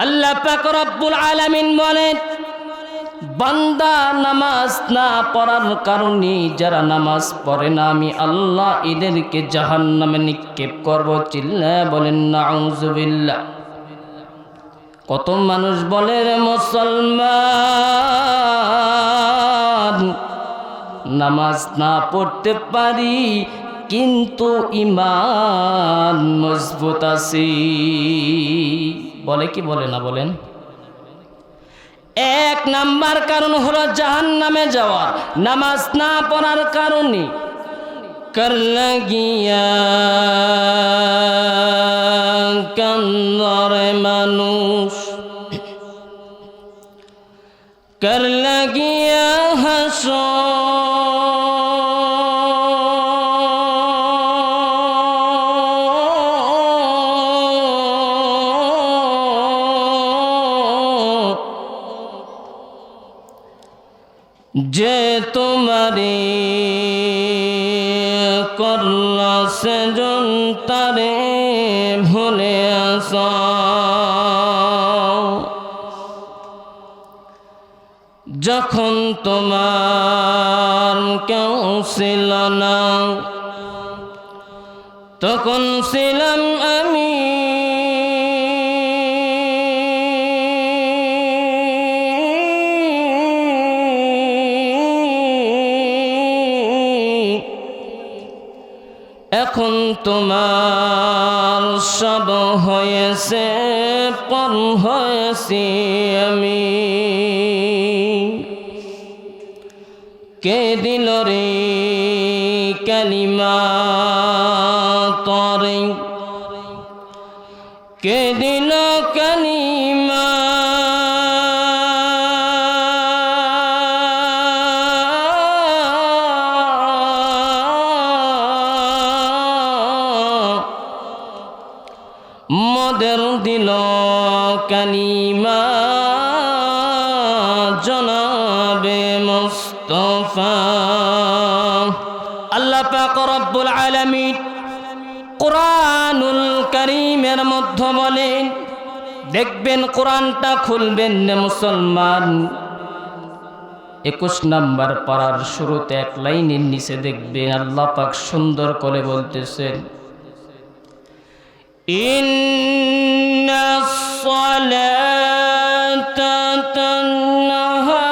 আল্লাহ পাক রব্বুল আলামিন বলেন, বান্দা নামাজ না পড়ার কারণে যারা নামাজ পড়ে না আমি আল্লাহ এদেরকে জাহান্নামে নিক্ষেপ করব। চিল্লায়া বলেন নাউযুবিল্লাহ। কত মানুষ বলে রে মুসলমান নামাজ না পড়তে পারি কিন্তু ঈমান মজবুত আছে। বলে কি বলে না বলেন? এক নাম্বার কারণ হলো জাহান্নামে যাওয়া নামাজ না পড়ার কারণে। কর লাগিয়া কান্দরে মানুষ, কর লাগিয়া হাসো যে তোমারে করলা সেজন তারে ভুলে আসা। যখন তোমার কেউ ছিল না তখন ছিলাম আমি। এখন তোমার সব হয়েছে পর হয়েছি আমি। কে দিল রে কালিমা তরে, কে দিল কালিমা মদের দিল কালিমা জনাবে মুস্তাফা। আল্লাহ পাক রব্বুল আলামিন কোরআনুল কারীমের মধ্যে বলেন, দেখবেন কোরআনটা খুলবেন না মুসলমান, 21 নম্বর পারার শুরুতে এক লাইনের নিচে দেখবেন আল্লাহ পাক সুন্দর করে বলতেছেন, ইন্নাস সালাতা তানহা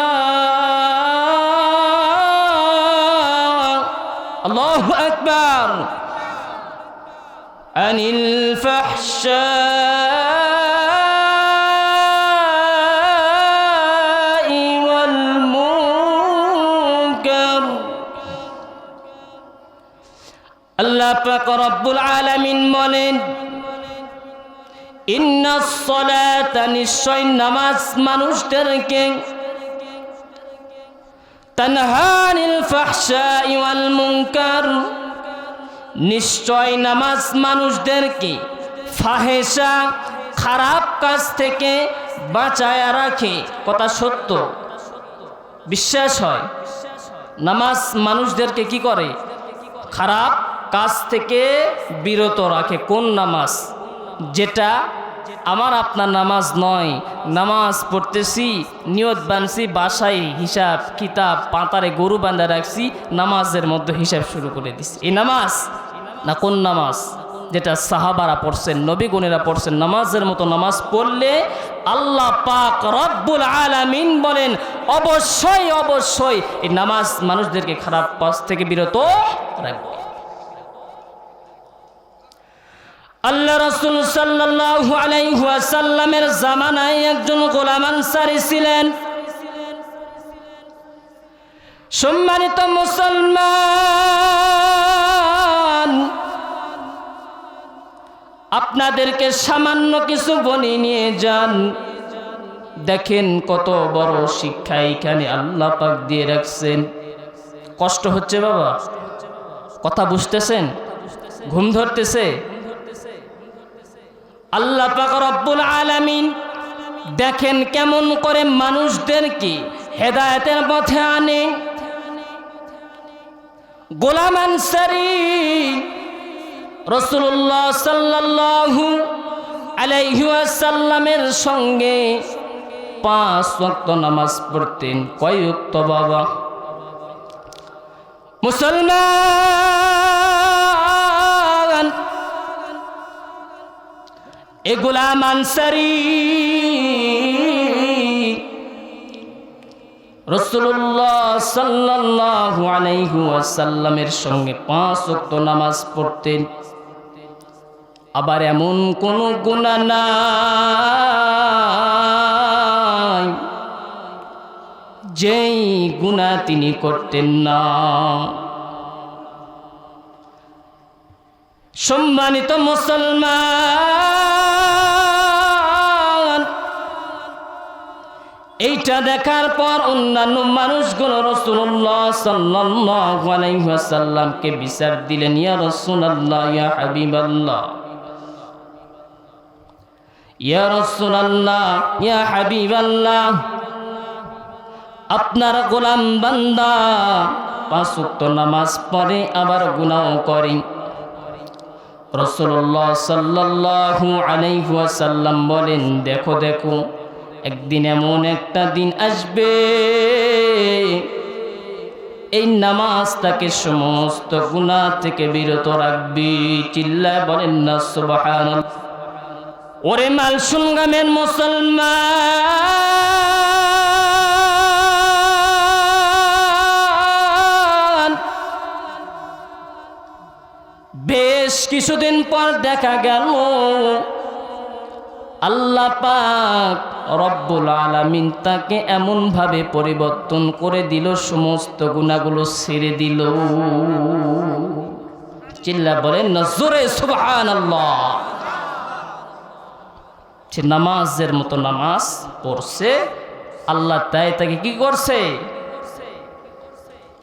আল্লাহু আকবার আনিল ফাহশাই ওয়াল মুনকার। আল্লাহ পাক রব্বুল আলামিন বলেন, ইন্নাস সালাতা নিশ্চয় নামাজ মানুষদেরকে তানহা আনিল ফাহশাই ওয়াল মুনকার নিশ্চয় নামাজ মানুষদেরকে ফাহেসা খারাপ কাজ থেকে বাঁচায়া রাখে। কথা সত্য, বিশ্বাস হয়। নামাজ মানুষদেরকে কি করে? খারাপ কাজ থেকে বিরত রাখে। কোন নামাজ? যেটা আমার আপনার নামাজ নয়, নামাজ পড়তেছি নিয়ত বানছি বাসায় হিসাব কিতাব পাতারে গরু বান্ধা রাখছি, নামাজের মধ্যে হিসাব শুরু করে দিছি। এই নামাজ না কোন নামাজ? যেটা সাহাবারা পড়ছেন, নবীগণেরা পড়ছেন। নামাজের মতো নামাজ পড়লে আল্লাহ পাক রব্বুল আলামিন বলেন অবশ্যই অবশ্যই এই নামাজ মানুষদেরকে খারাপ কাজ থেকে বিরত রাখবে। আল্লাহ রাসূল সাল্লাল্লাহু আলাইহি ওয়াসাল্লামের জামানায় একজন গোলাম আনসারী ছিলেন। সম্মানিত মুসলমান, আপনাদেরকে সামান্য কিছু বনি নিয়ে যান, দেখেন কত বড় শিক্ষা এখানে আল্লাহ পাক দিয়ে রাখছেন। কষ্ট হচ্ছে বাবা? কথা বুঝতেছেন? ঘুম ধরতেছে? আল্লাহ পাক রব্বুল আলামিন দেখেন কেমন করে মানুষদেরকে হেদায়েতের পথে আনে। গোলাম আনসারী রাসূলুল্লাহ সাল্লাল্লাহু আলাইহি ওয়াসাল্লামের সঙ্গে 5 ওয়াক্ত নামাজ পড়তেন। কয় ওয়াক্ত বাবা? মুসলমান, এ গোলাম আনসারী রাসূলুল্লাহ সাল্লাল্লাহু আলাইহি ওয়াসাল্লামের সঙ্গে 5 ওয়াক্ত নামাজ পড়তেন। আবার এমন কোন গুনাহ নাই যেই গুনাহ তিনি করতেন না। সম্মানিত মুসলমান, এইটা দেখার পর অন্যান্য মানুষগুলো রাসূলুল্লাহ সাল্লাল্লাহু আলাইহি ওয়াসাল্লামকে বিচার দিলেন, ইয়া রাসূলুল্লাহ, ইয়া হাবিবাল্লাহ, ইয়া রাসূলুল্লাহ, ইয়া হাবিবাল্লাহ, আপনার গোলাম বান্দা 5 ওয়াক্ত নামাজ পড়ে আবার গুনাহ করে। রাসূলুল্লাহ সাল্লাল্লাহু আলাইহি ওয়াসাল্লাম বলেন, দেখো দেখো, একদিন এমন একটা দিন আসবে এই নামাজ তাকে সমস্ত গুনাহ থেকে বিরত রাখবে। চিল্লায় বলেন না সুবহানাল্লাহ। ওরে মালসুমগামের মুসলমান, বেশ কিছুদিন পর দেখা গেল আল্লাহ পাক রব্বুল আলামিন তাকে এমন ভাবে পরিবর্তন করে দিল, সমস্ত গুনাহগুলো ছেড়ে দিল। চিল্লা বলেন না জোরে সুবহানাল্লাহ। সে নামাজের মতো নামাজ পড়ছে, আল্লাহ তাই তাকে কি করছে?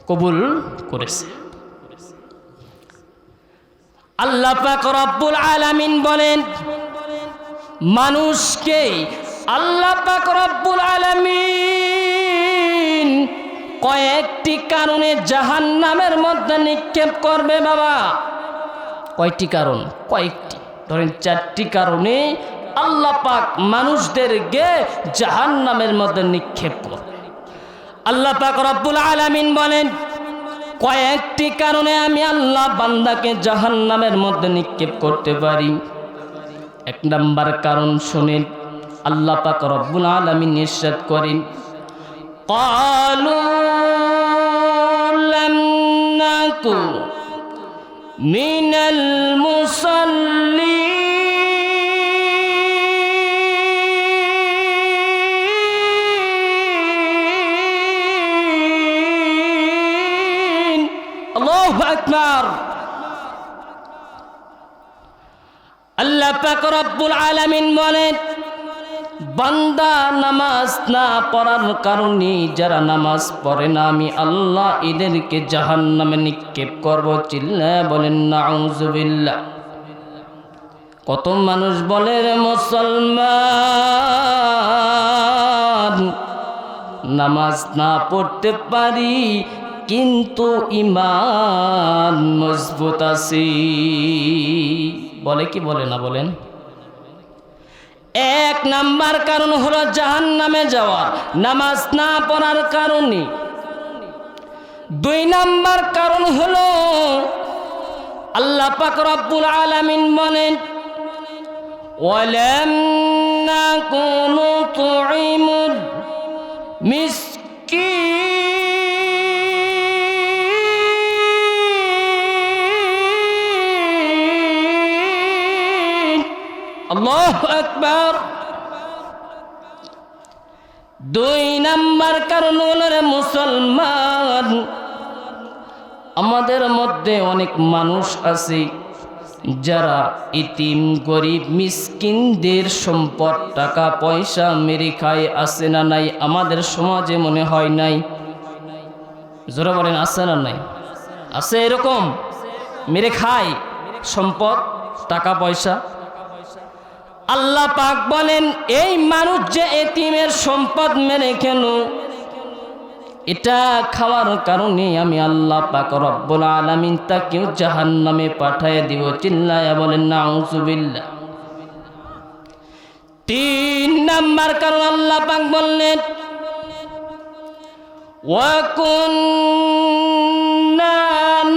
কবুল করেছে। আল্লাহ পাক রব্বুল আলামিন বলেন, মানুষকে আল্লাহ পাক রব্বুল আলামিন কয়েকটি কারণে জাহান্নামের মধ্যে নিক্ষেপ করবে। বাবা, কয়টি কারণ? কয়েকটি, ধরেন 4টি কারণে আল্লাহ পাক মানুষদেরকে জাহান্নামের মধ্যে নিক্ষেপ করবে। আল্লাহ পাক রব্বুল আলামিন বলেন, কয়েকটি কারণে আমি আল্লাহ বান্দাকে জাহান্নামের মধ্যে নিক্ষেপ করতে পারি। 1 নাম্বার কারণ শুনেন, আল্লাহ পাক রব্বুল আলামিন ইরশাদ করেন, ক্বালু লাম নাকু মিনাল মুসাল্লিন। আল্লাহু আকবার। আল্লাহ পাক রব্বুল আলামিন বলেন, বান্দা নামাজ না পড়ার কারণে যারা নামাজ পড়ে না, আমি আল্লাহ এদেরকে জাহান্নামে নিক্ষেপ করব। চিল্লায় বলেন নাউযুবিল্লাহ। কত মানুষ বলে রে মুসলমান, নামাজ না পড়তে পারি কিন্তু ঈমান মজবুত আছে। বলে কি বলে না? বলেন। 1 নাম্বার কারণ হলো জাহান্নামে যাওয়ার, নামাজ না পড়ার কারণে। 2 নাম্বার কারণ হলো আল্লাহ পাক রব্বুল আলামিন বলেন, ওয়ালাম নাকুনু তুঈমুল মিসকিন। আল্লাহু আকবার। 2 নাম্বার কারণ হলো রে মুসলমান, আমাদের মধ্যে অনেক মানুষ আছে যারা ইতিম গরিব মিসকিনদের সম্পদ টাকা পয়সা মেরে খায়। আছে না নাই? আমাদের সমাজে মনে হয় নাই? জোরে বলেন, আছে না নাই? আছে এরকম মেরে খায় সম্পদ টাকা পয়সা। আল্লাহ পাক বলেন, এই মানুষ যে এতিমের সম্পদ মেরে খেল, এটা খাওয়ার কারণে আমি আল্লাহ পাক রব্বুল আলামিন তাকেও জাহান্নামে পাঠিয়ে দিব। চিল্লায়া বলেন নাউযুবিল্লাহ। তিন নাম্বার কারণ আল্লাহ পাক বললেন ওয়া কুন্না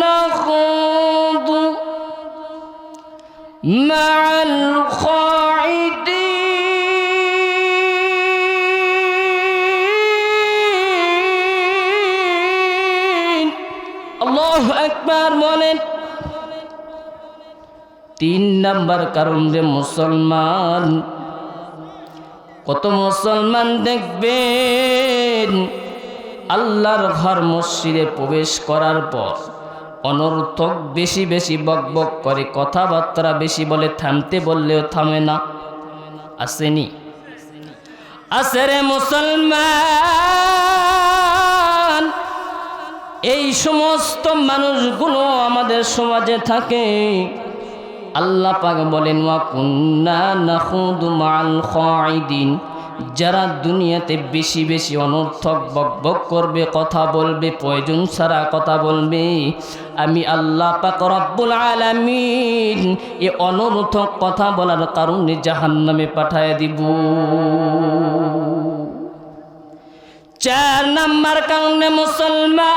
নাখুদু মা'আল খাইদিন। আল্লাহু আকবার বলেন। তিন নাম্বার কারণ যে মুসলমান, কত মুসলমান দেখবেন আল্লাহর ঘর মসজিদে প্রবেশ করার পর অনর্থক বেশি বেশি বকবক করে, কথাবার্তা বেশি বলে, থামতে বললেও থামে না। আসেনি? আছে রে মুসলমান। এই সমস্ত মানুষগুলো আমাদের সমাজে থাকে। আল্লাহ পাক বলেন ওয়া কুন্না নাখুদু মা'আল খাইদিন, যারা দুনিয়াতে বেশি বেশি অনর্থক বকবক করবে, কথা বলবে, প্রয়োজন ছাড়া কথা বলবে, আমি আল্লাহ পাক রব্বুল আলামিন এই অনর্থক কথা বলার কারণে জাহান্নামে পাঠায় দিব। চার নাম্বার কারণে মুসলমান,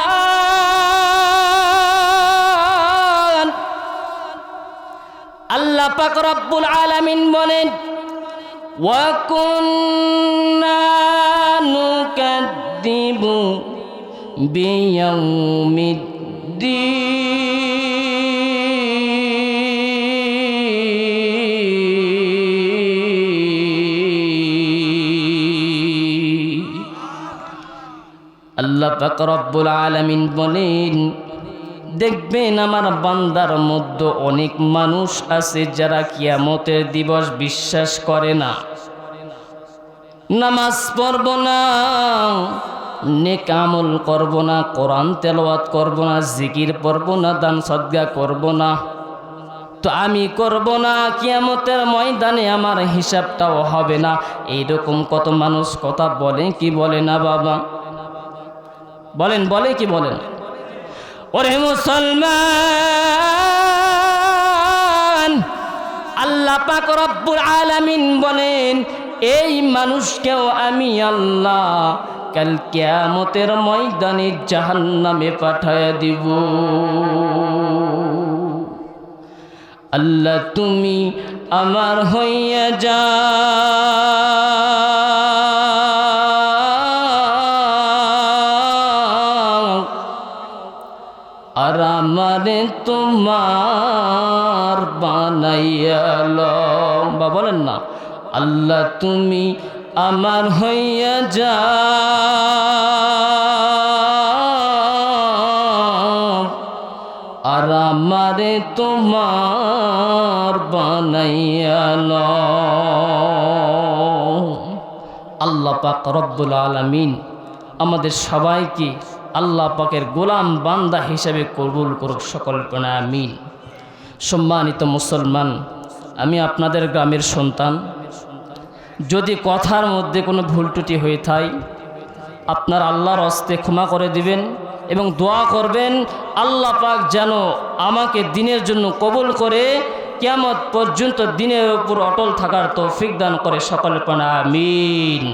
আল্লাহ পাক রব্বুল আলামিন বলেন ওয়া কুন্না নুকাদ্দিবু বিয়াউমিদ্দিন। আল্লাহ পাক রব্বুল আলামিন বলেন দেখবেন আমার বান্দার মধ্যে অনেক মানুষ আছে যারা কিয়ামতের দিবস বিশ্বাস করে না, নামাজ পড়ব না, নেক আমল করব না, কোরআন তেলাওয়াত করব না, জিকির পড়ব না, দান সদকা করব না, তো আমি করব না, কিয়ামতের ময়দানে আমার হিসাবটাও হবে না। এইরকম কত মানুষ কথা বলে কি বলে না বাবা? বলেন, বলে কি বলেন? ওরে মুসলমান, আল্লাহ পাক রব্বুল আলামিন বলেন এই মানুষকেও আমি আল্লাহ কাল কিয়ামতের ময়দানে জাহান্নামে পাঠায় দিব। আল্লাহ তুমি আমার হইয়া যা, আর আমারে তোমার বানাইয়া লও। বা বলেন না, আল্লাহ তুমি আমার হইয়া যা, আর আমারে তোমার বানাইয়া লও। আল্লাহ পাক রব্বুল আলামিন আমাদের সবাইকে আল্লাহ পাকের গোলাম বান্দা হিসেবে কবুল করুক, সকল প্রণাম আমিন। সম্মানিত মুসলমান, আমি আপনাদের গ্রামের সন্তান। যদি কথার মধ্যে কোনো ভুল ত্রুটি হয়ে থাকে আপনার আল্লাহর হস্তে ক্ষমা করে দিবেন এবং দোয়া করবেন আল্লাহ পাক যেন আমাকে দিনের জন্য কবুল করে কিয়ামত পর্যন্ত দিনের উপর অটল থাকার তৌফিক দান করে, সকলে প্রণাম আমিন।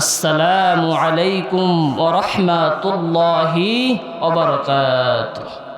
আসসালামু আলাইকুম ওয়া রাহমাতুল্লাহি ওয়া বারাকাতুহু।